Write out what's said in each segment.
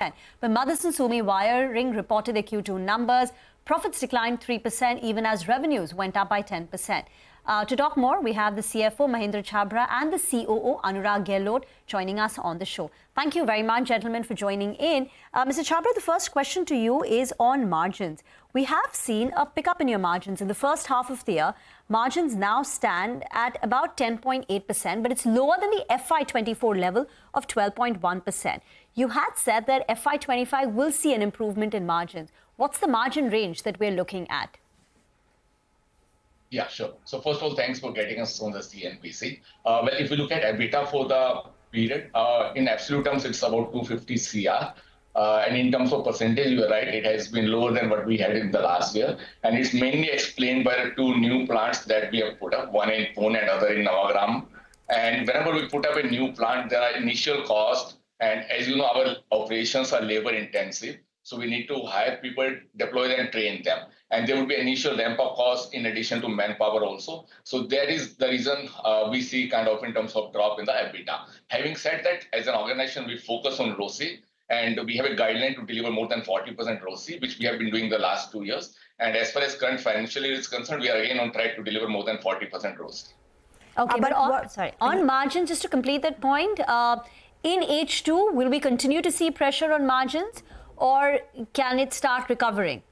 But Motherson Sumi Wiring reported their Q2 numbers. Profits declined 3% even as revenues went up by 10%. To talk more, we have the CFO Mahindra Chhabra and the COO Anurag Gehlot joining us on the show. Thank you very much, gentlemen, for joining in. Mr. Chhabra, the first question to you is on margins. We have seen a pickup in your margins in the first half of the year. Margins now stand at about 10.8%, but it's lower than the FY24 level of 12.1%. You had said that FY25 will see an improvement in margins. What's the margin range that we're looking at? Yeah, sure. So first of all, thanks for getting us on the CNBC. Well, if you look at EBITDA for the period, in absolute terms, it's about 250 CR. And in terms of percentage, you're right, it has been lower than what we had in the last year. And it's mainly explained by the two new plants that we have put up, one in Pune and other in Navagram. And whenever we put up a new plant, there are initial costs. And as you know, our operations are labor intensive. So we need to hire people, deploy them, and train them. And there will be initial ramp-up costs in addition to manpower also. So that is the reason we see kind of in terms of drop in the EBITDA. Having said that, as an organization, we focus on ROCE. And we have a guideline to deliver more than 40% ROCE, which we have been doing the last 2 years. And as far as current financial year is concerned, we are again on track to deliver more than 40% ROCE. Okay, but on margins, just to complete that point, in H2, will we continue to see pressure on margins, or can it start recovering?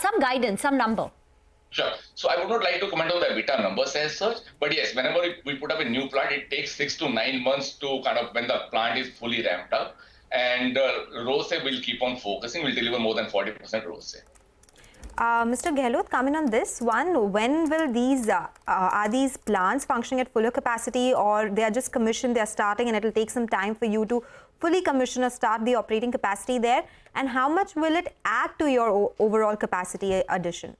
Some guidance, some number. Sure. So I would not like to comment on the EBITDA numbers as such, but yes, whenever we put up a new plant, it takes 6 to 9 months to kind of when the plant is fully ramped up. And ROCE will keep on focusing, will deliver more than 40% ROCE. Mr. Gehlot, coming on this one, when will these, are these plants functioning at fuller capacity, or they are just commissioned, they are starting, and it will take some time for you to fully commission or start the operating capacity there? And how much will it add to your overall capacity addition?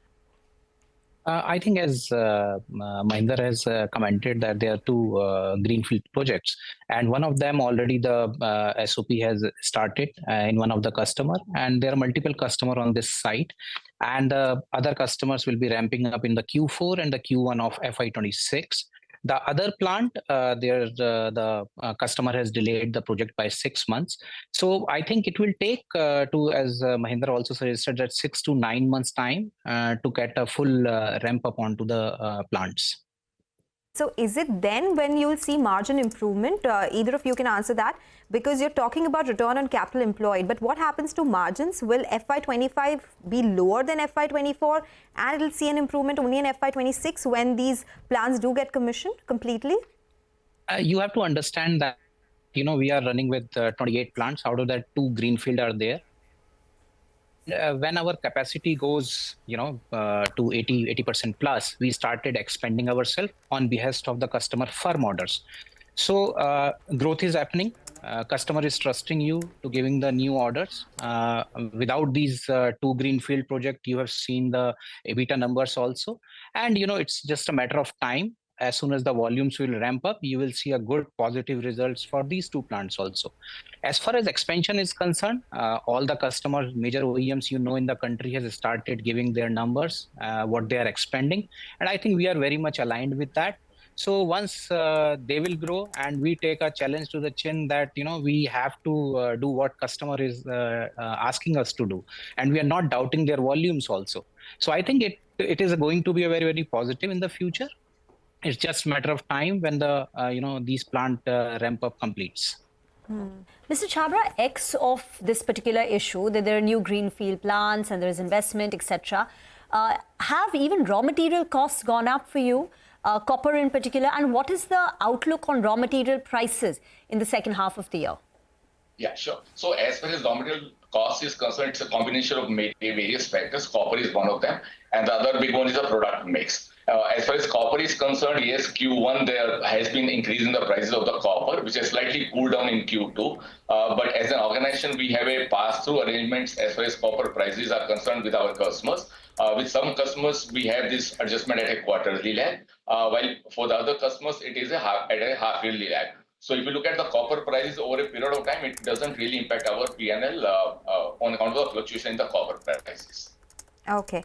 I think as Mahindra has commented that there are two greenfield projects, and one of them already the SOP has started in one of the customer, and there are multiple customer on this site, and other customers will be ramping up in the Q4 and the Q1 of FY26. The other plant, the customer has delayed the project by 6 months. So I think it will take as Mahindra also suggested, that 6 to 9 months time to get a full ramp up onto the plants. So is it then when you will see margin improvement? Either of you can answer that, because you're talking about return on capital employed. But what happens to margins? Will FY25 be lower than FY24, and it'll see an improvement only in FY26 when these plants do get commissioned completely? You have to understand that, you know, we are running with 28 plants. Out of that, 2 greenfield are there. When our capacity goes, to 80% plus, we started expanding ourselves on behest of the customer firm orders. So growth is happening. Customer is trusting you to giving the new orders. Without these 2 greenfield project, you have seen the EBITDA numbers also. And, it's just a matter of time. As soon as the volumes will ramp up, you will see a good positive results for these 2 plants also. As far as expansion is concerned, all the customers, major OEMs, in the country has started giving their numbers, what they are expanding. And I think we are very much aligned with that. So once they will grow, and we take a challenge to the chin that, we have to do what customer is asking us to do. And we are not doubting their volumes also. So I think it is going to be a very, very positive in the future. It's just a matter of time when the these plant ramp up completes. Mr. Chhabra, X of this particular issue, that there are new greenfield plants and there is investment, etc. Have even raw material costs gone up for you, copper in particular? And what is the outlook on raw material prices in the second half of the year? Yeah, sure. So as far as raw material cost is concerned, it's a combination of various factors. Copper is one of them, and the other big one is the product mix. As far as copper is concerned, yes, Q1 there has been increase in the prices of the copper, which has slightly cooled down in Q2. But as an organization, we have a pass-through arrangements as far as copper prices are concerned with our customers. With some customers, we have this adjustment at a quarterly lag, while for the other customers, it is at a half-yearly lag. So if you look at the copper prices over a period of time, it doesn't really impact our P&L on account of the fluctuation in the copper prices. Okay.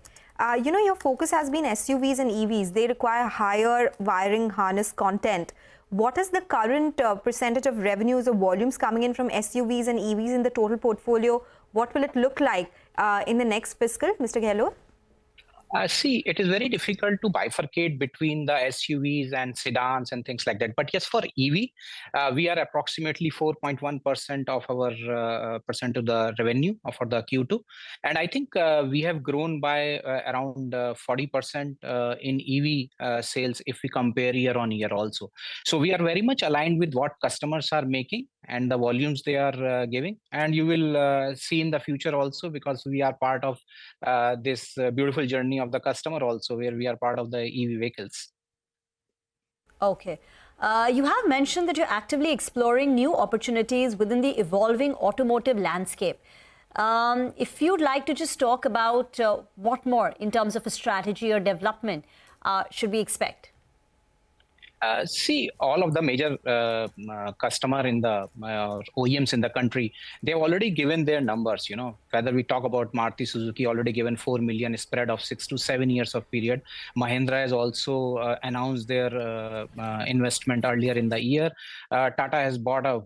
Your focus has been SUVs and EVs. They require higher wiring harness content. what is the current percentage of revenues or volumes coming in from SUVs and EVs in the total portfolio? What will it look like in the next fiscal, Mr. Gehlot? See, it is very difficult to bifurcate between the SUVs and sedans and things like that. But yes, for EV, we are approximately 4.1% of our percent of the revenue for the Q2. And I think we have grown by around 40% in EV sales if we compare year on year also. So we are very much aligned with what customers are making and the volumes they are giving. And you will see in the future also, because we are part of this beautiful journey of the customer also, where we are part of the EV vehicles. Okay. You have mentioned that you're actively exploring new opportunities within the evolving automotive landscape. If you'd like to just talk about what more in terms of a strategy or development should we expect? See, all of the major customer in the OEMs in the country, they've already given their numbers, whether we talk about Maruti Suzuki, already given 4 million spread of 6 to 7 years of period. Mahindra has also announced their investment earlier in the year. Tata has bought a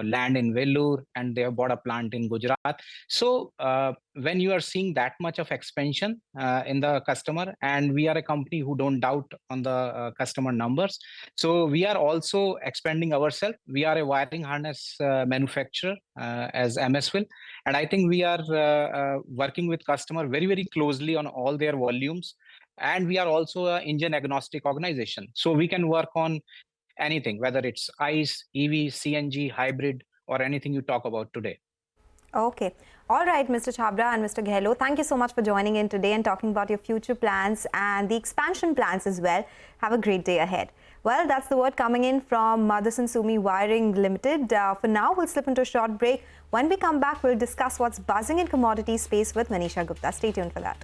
land in Vellore, and they have bought a plant in Gujarat. So when you are seeing that much of expansion in the customer, and we are a company who don't doubt on the customer numbers, so we are also expanding ourselves. We are a wiring harness manufacturer as MSWIL, and I think we are working with customer very, very closely on all their volumes. And we are also an engine agnostic organization, so we can work on anything, whether it's ICE, EV, CNG, hybrid, or anything you talk about today. Okay. All right, Mr. Chhabra and Mr. Gehlot, thank you so much for joining in today and talking about your future plans and the expansion plans as well. Have a great day ahead. Well, that's the word coming in from Motherson Sumi Wiring Limited. For now, we'll slip into a short break. When we come back, we'll discuss what's buzzing in commodity space with Manisha Gupta. Stay tuned for that.